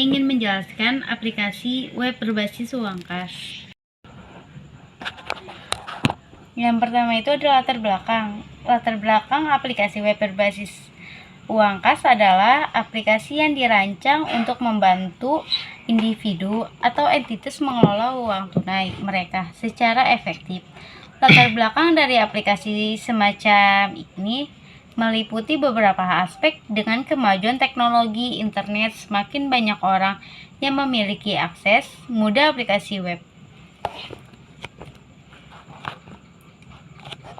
Ingin menjelaskan aplikasi web berbasis uang kas. Yang pertama itu adalah latar belakang. Latar belakang aplikasi web berbasis uang kas adalah aplikasi yang dirancang untuk membantu individu atau entitas mengelola uang tunai mereka secara efektif. Latar belakang dari aplikasi semacam ini meliputi beberapa aspek. Dengan kemajuan teknologi internet, semakin banyak orang yang memiliki akses mudah aplikasi web.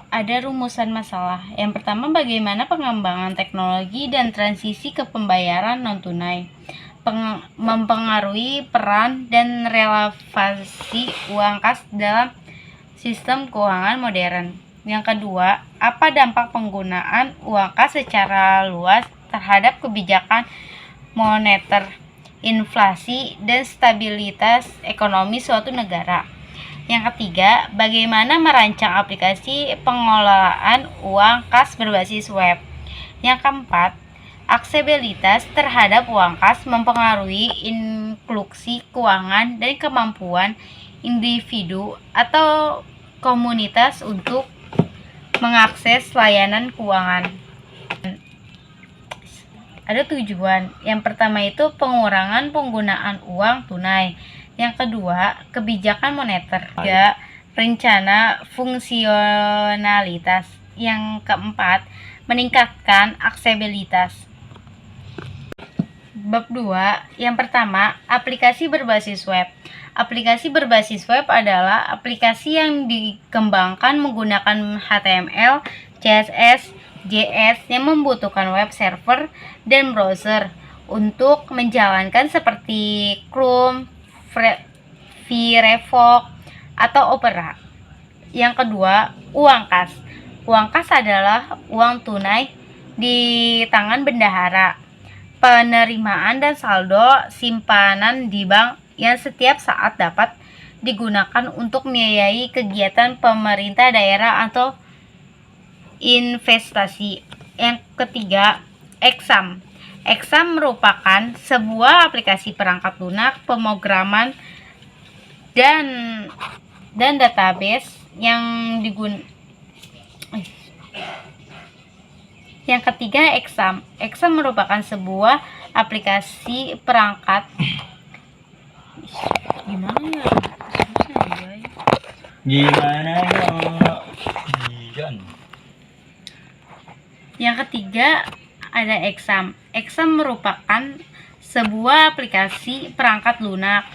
Ada rumusan masalah. Yang pertama, bagaimana pengembangan teknologi dan transisi ke pembayaran non-tunai mempengaruhi peran dan relevansi uang kas dalam sistem keuangan modern. Yang kedua, apa dampak penggunaan uang kas secara luas terhadap kebijakan moneter, inflasi, dan stabilitas ekonomi suatu negara. Yang ketiga, bagaimana merancang aplikasi pengelolaan uang kas berbasis web. Yang keempat, aksesibilitas terhadap uang kas mempengaruhi inklusi keuangan dan kemampuan individu atau komunitas untuk mengakses layanan keuangan. Ada tujuan. Yang pertama itu pengurangan penggunaan uang tunai. Yang kedua, kebijakan moneter. Tiga, rencana fungsionalitas. Yang keempat, meningkatkan aksesibilitas. Bab 2, yang pertama, aplikasi berbasis web. Aplikasi berbasis web adalah aplikasi yang dikembangkan menggunakan HTML, CSS, JS yang membutuhkan web server dan browser untuk menjalankan seperti Chrome, Firefox, atau Opera. Yang kedua, uang kas. Uang kas adalah uang tunai di tangan bendahara, penerimaan dan saldo simpanan di bank yang setiap saat dapat digunakan untuk membiayai kegiatan pemerintah daerah atau investasi. Yang ketiga, Exam. Exam merupakan sebuah aplikasi perangkat lunak, pemrograman, dan database yang digunakan. Yang ketiga, Exam. Exam merupakan sebuah aplikasi perangkat. Gimana ya? Yang ketiga ada Exam. Exam merupakan sebuah aplikasi perangkat lunak,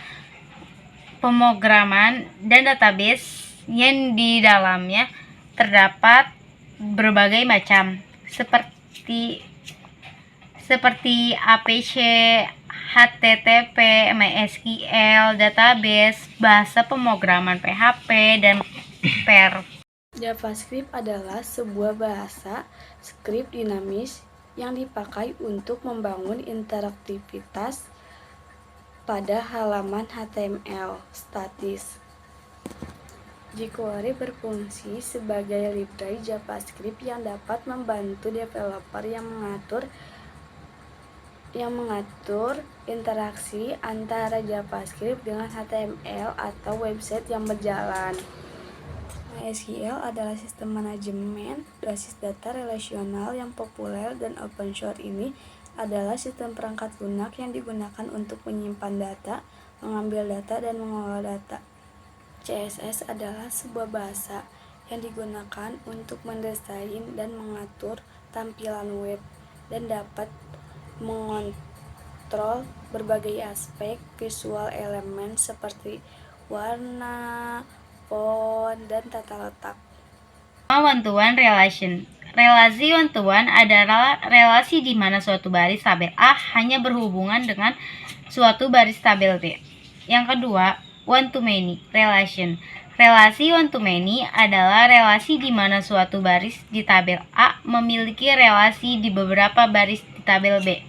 pemrograman, dan database yang di dalamnya terdapat berbagai macam seperti APC, HTTP, MySQL, database, bahasa pemrograman PHP, dan PHP. JavaScript adalah sebuah bahasa skrip dinamis yang dipakai untuk membangun interaktivitas pada halaman HTML statis. jQuery berfungsi sebagai library JavaScript yang dapat membantu developer yang mengatur interaksi antara JavaScript dengan HTML atau website yang berjalan. MySQL adalah sistem manajemen basis data relasional yang populer dan open source. Ini adalah sistem perangkat lunak yang digunakan untuk menyimpan data, mengambil data, dan mengolah data. CSS adalah sebuah bahasa yang digunakan untuk mendesain dan mengatur tampilan web dan dapat mengontrol berbagai aspek visual elemen seperti warna, font, dan tata letak. One-to-one relation. Relasi one-to-one adalah relasi di mana suatu baris tabel A hanya berhubungan dengan suatu baris tabel B. Yang kedua, one-to-many relation. Relasi one-to-many adalah relasi di mana suatu baris di tabel A memiliki relasi di beberapa baris di tabel B.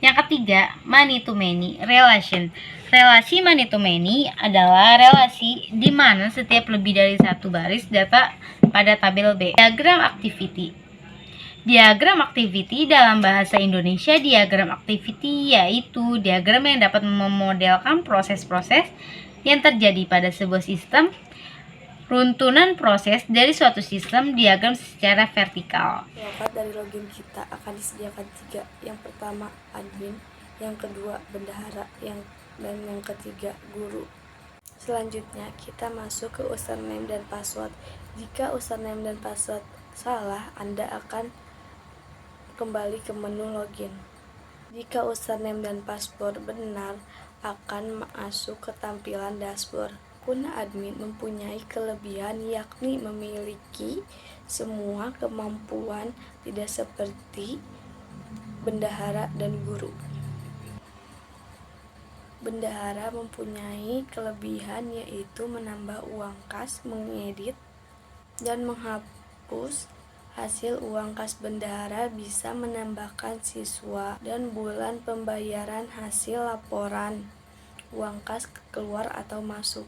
Yang ketiga, many-to-many relation. Relasi many-to-many adalah relasi di mana setiap lebih dari satu baris data pada tabel B. Diagram activity. Diagram activity dalam bahasa Indonesia, diagram activity yaitu diagram yang dapat memodelkan proses-proses yang terjadi pada sebuah sistem. Runtunan proses dari suatu sistem diagram secara vertikal. Lokat dari login kita akan disediakan 3. Yang pertama admin, yang kedua bendahara, dan yang ketiga guru. Selanjutnya kita masuk ke username dan password. Jika username dan password salah, Anda akan kembali ke menu login. Jika username dan password benar, akan masuk ke tampilan dashboard. Kuna admin mempunyai kelebihan yakni memiliki semua kemampuan tidak seperti bendahara dan guru. Bendahara mempunyai kelebihan yaitu menambah uang kas, mengedit, dan menghapus hasil uang kas. Bendahara bisa menambahkan siswa dan bulan pembayaran hasil laporan uang kas keluar atau masuk.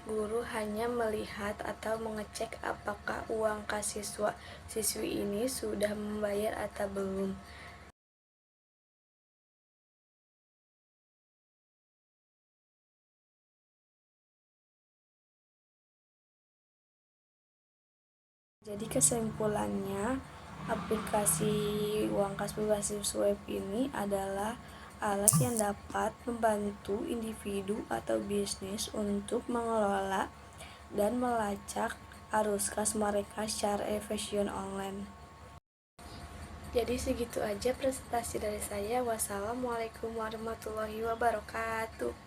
Guru hanya melihat atau mengecek apakah uang kas siswa-siswi ini sudah membayar atau belum. Jadi kesimpulannya, aplikasi uang kas berbasis web ini adalah alat yang dapat membantu individu atau bisnis untuk mengelola dan melacak arus kas mereka secara efisien online. Jadi segitu aja presentasi dari saya. Wassalamualaikum warahmatullahi wabarakatuh.